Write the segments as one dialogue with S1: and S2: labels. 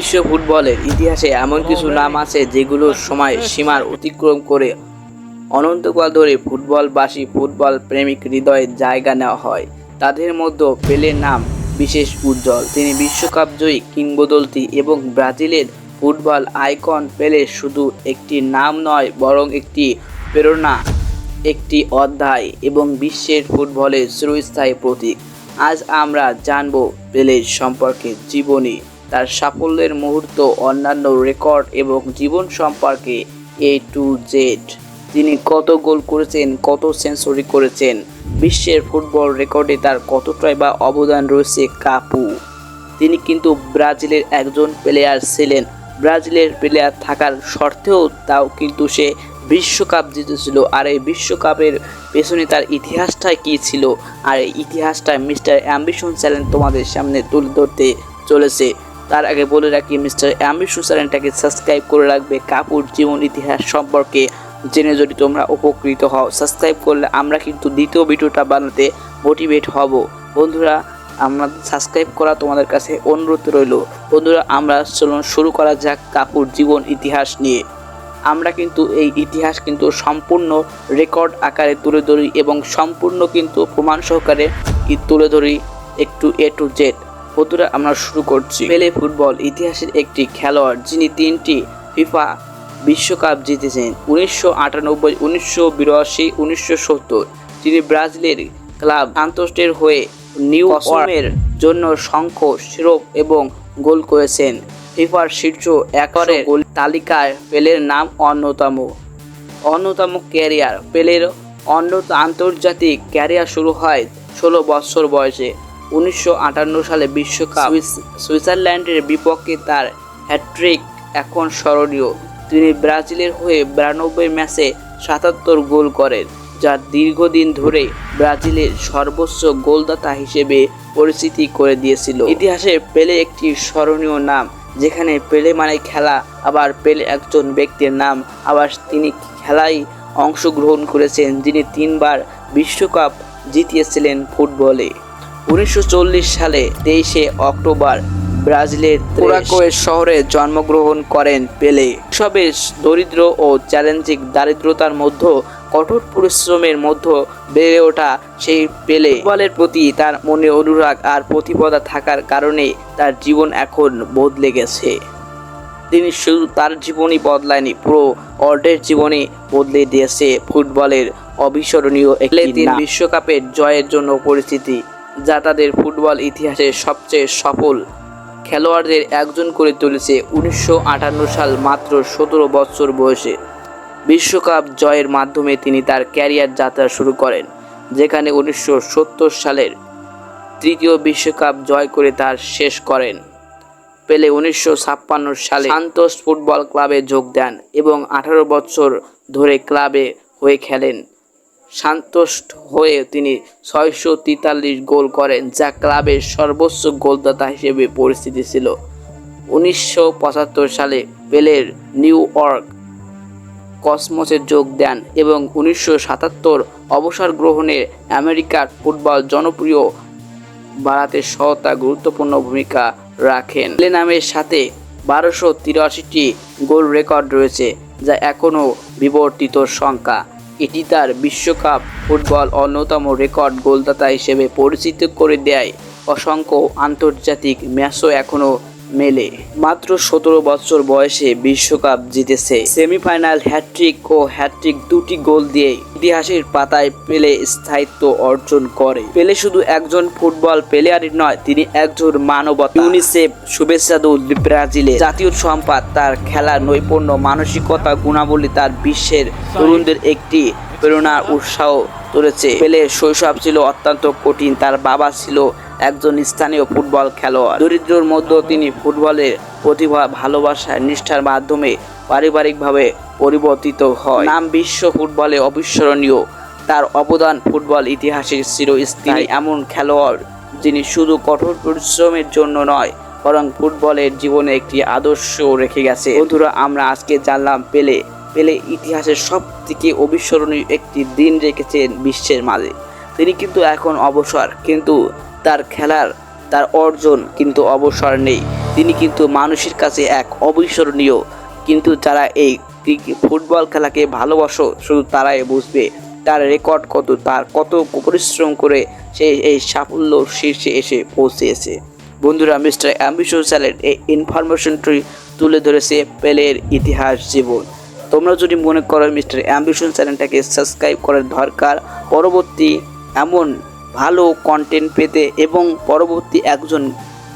S1: বিশ্ব ফুটবলের ইতিহাসে এমন কিছু নাম আছে যেগুলোর সময় সীমার অতিক্রম করে অনন্তকাল ধরে ফুটবলবাসী ফুটবল প্রেমিক হৃদয়ে জায়গা নেওয়া হয়। তাদের মধ্যে পেলের নাম বিশেষ উজ্জ্বল। তিনি বিশ্বকাপ জয়ী কিংবদন্তি এবং ব্রাজিলের ফুটবল আইকন। পেলে শুধু একটি নাম নয়, বরং একটি প্রেরণা, একটি অধ্যায় এবং বিশ্বের ফুটবলের চিরস্থায়ী প্রতীক। আজ আমরা জানব পেলের সম্পর্কে, জীবনী, তার সাফল্যের মুহূর্ত, অন্যান্য রেকর্ড এবং জীবন সম্পর্কে A to Z। তিনি কত গোল করেছেন, কত সেঞ্চুরি করেছেন, বিশ্বের ফুটবল রেকর্ডে তার কতটাই বা অবদান রয়েছে। কাপু তিনি কিন্তু ব্রাজিলের একজন প্লেয়ার ছিলেন। ব্রাজিলের প্লেয়ার থাকার সত্ত্বেও তাও কিন্তু সে বিশ্বকাপ জিতেছিল। আর এই বিশ্বকাপের পেছনে তার ইতিহাসটা কী ছিল, আর এই ইতিহাসটা মিস্টার অ্যাম্বিশন চ্যানেল তোমাদের সামনে তুলে ধরতে চলেছে। তার আগে বলে রাখি, মিস্টার অ্যাম্বিশন চ্যানেলটাকে সাবস্ক্রাইব করে রাখবে। কাপুর জীবন ইতিহাস সম্পর্কে জেনে যদি তোমরা উপকৃত হও, সাবস্ক্রাইব করলে আমরা কিন্তু দ্বিতীয় ভিডিওটা বানাতে মোটিভেট হব। বন্ধুরা, আমরা সাবস্ক্রাইব করা তোমাদের কাছে অনুরোধ রইল। বন্ধুরা, আমরা চলুন শুরু করা যাক কাপুর জীবন ইতিহাস নিয়ে। আমরা কিন্তু এই ইতিহাস কিন্তু সম্পূর্ণ রেকর্ড আকারে তুলে ধরি এবং সম্পূর্ণ কিন্তু প্রমাণ সহকারে তুলে ধরি, একটু A to Z। বন্ধুরা, আমরা শুরু করছি। পেলে ফুটবল ইতিহাসের একটি খেলোয়াড় যিনি 3টি ফিফা বিশ্বকাপ জিতেছেন: 1998, 1982, 1970। তিনি ব্রাজিলের ক্লাব সান্তোসের হয়ে নিউ অর্লিন্সের জন্য সংখ্য, শিরোপ এবং গোল করেছেন। ফিফার শীর্ষ 100 গোল তালিকায় পেলের নাম অন্যতম। ক্যারিয়ার পেলের আন্তর্জাতিক ক্যারিয়ার শুরু হয় 16 বছর বয়সে। 1958 সালে বিশ্বকাপ সুইজারল্যান্ডের বিপক্ষে তার হ্যাটট্রিক এখন স্মরণীয়। তিনি ব্রাজিলের হয়ে 92 ম্যাচে 77 গোল করেন, যা দীর্ঘদিন ধরে ব্রাজিলের সর্বোচ্চ গোলদাতা হিসেবে পরিচিতি করে দিয়েছিল। ইতিহাসে পেলে একটি স্মরণীয় নাম, যেখানে পেলে মানে খেলা, আবার পেলে একজন ব্যক্তির নাম, আবার তিনি খেলায় অংশগ্রহণ করেছেন, যিনি 3 বার বিশ্বকাপ জিতিয়েছিলেন ফুটবলে। 1940 সালে 23 অক্টোবর ব্রাজিলের উরুগুয়ে শহরে জন্মগ্রহণ করেন পেলে। সবে দরিদ্র ও চ্যালেঞ্জিং দারিদ্রতার মধ্যে কঠোর পরিশ্রমের মধ্যে বেড়ে ওঠা সেই পেলে ফুটবলের প্রতি তার মনে অনুরাগ আর প্রতিবদ্ধতা থাকার কারণে তার জীবন এখন বদলে গেছে। তিনি শুধু তার জীবনই বদলায়নি, পুরো ওয়ার্ল্ডের জীবনে বদলে দিয়েছে ফুটবলের অবিস্মরণীয় একটি নাম। বিশ্বকাপের জয়ের জন্য পরিচিতি, যা তাদের ফুটবল ইতিহাসের সবচেয়ে সফল খেলোয়াড়দের একজন করে তুলেছে। 1958 সাল মাত্র 17 বছর বয়সে বিশ্বকাপ জয়ের মাধ্যমে তিনি তার ক্যারিয়ার যাত্রা শুরু করেন, যেখানে 1970 সালের তৃতীয় বিশ্বকাপ জয় করে তার শেষ করেন। পেলে 1956 সালে সান্তোস ফুটবল ক্লাবে যোগ দেন এবং 18 বছর ধরে ক্লাবে হয়ে খেলেন। সান্তোস হয়ে তিনি 643 গোল করেন, যা ক্লাবের সর্বোচ্চ গোলদাতা হিসেবে পরিচিতি ছিল। 1975 সালে পেলের নিউ ইয়র্ক কসমসে যোগ দেন এবং 1977 অবসর গ্রহণে আমেরিকার ফুটবল জনপ্রিয় বাড়াতে সহায়তা গুরুত্বপূর্ণ ভূমিকা রাখেন। পেলে নামের সাথে 1283টি গোল রেকর্ড রয়েছে, যা এখনও বিবর্তিত সংখ্যা। এটি তার বিশ্বকাপ ফুটবল অন্যতম রেকর্ড গোলদাতা হিসেবে পরিচিত করে দেয়। অসংখ্য আন্তর্জাতিক ম্যাচও এখনও মেলে। মাত্র 17 বছর বয়সে বিশ্বকাপ জিতেছে। সেমিফাইনাল, হ্যাটট্রিক ও হ্যাটট্রিক 2টি গোল দিয়ে ইতিহাসের পাতায় পেলে স্থায়িত্ব অর্জন করে। পেলে শুধু একজন ফুটবল প্লেয়ারই নয়, তিনি একজন মানবতা। ইউনিসেফ শুভেচ্ছা দূত ব্রাজিলের জাতীয় সম্পদ। তার খেলার নৈপুণ্য, মানসিকতা, গুণাবলী তার বিশ্বের তরুণদের একটি প্রেরণার উৎসাহ তুলেছে। পেলের শৈশব ছিল অত্যন্ত কঠিন। তার বাবা ছিল একজন স্থানীয় ফুটবল খেলোয়াড়। দরিদ্রর মধ্যেও তিনি ফুটবলের প্রতিভা, ভালোবাসা, নিষ্ঠার মাধ্যমে পারিবারিকভাবে পরিবর্তিত হয়। নাম বিশ্ব ফুটবলে অবিস্মরণীয়। তার অবদান ফুটবল ইতিহাসে চিরস্থায়ী। এমন খেলোয়াড় যিনি শুধু কঠোর পরিশ্রমের জন্য নয়, বরং ফুটবলের জীবনে একটি আদর্শ রেখে গেছে। বন্ধুরা, আমরা আজকে জানলাম পেলে ইতিহাসের সব থেকে অবিস্মরণীয় একটি দিন রেখেছেন বিশ্বের মাঝে। তিনি কিন্তু এখন অবসর, কিন্তু তার খেলার তার অর্জন কিন্তু অবসর নেই। তিনি কিন্তু মানুষের কাছে এক অবিস্মরণীয়। কিন্তু যারা এই ফুটবল খেলাকে ভালোবাসো শুধু তারাই বুঝবে তার রেকর্ড কত, তার কত পরিশ্রম করে সে এই সাফল্য শীর্ষে এসে পৌঁছেছে। বন্ধুরা, মিস্টার অ্যাম্বিশন চ্যানেল এই ইনফরমেশনটি তুলে ধরেছে পেলের ইতিহাস জীবন। তোমরা যদি মনে করো মিস্টার অ্যাম্বিশন চ্যানেলটাকে সাবস্ক্রাইব করার দরকার পরবর্তী এমন ভালো কন্টেন্ট পেতে এবং পরবর্তী একজন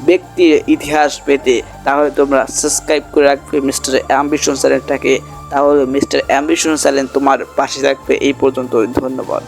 S1: ব্যক্তির ইতিহাস পেতে, তাহলে তোমরা সাবস্ক্রাইব করে রাখবে মিস্টার অ্যাম্বিশন চ্যানেলটাকে। তাহলে মিস্টার অ্যাম্বিশন চ্যানেল তোমার পাশে থাকবে। এই পর্যন্ত, ধন্যবাদ।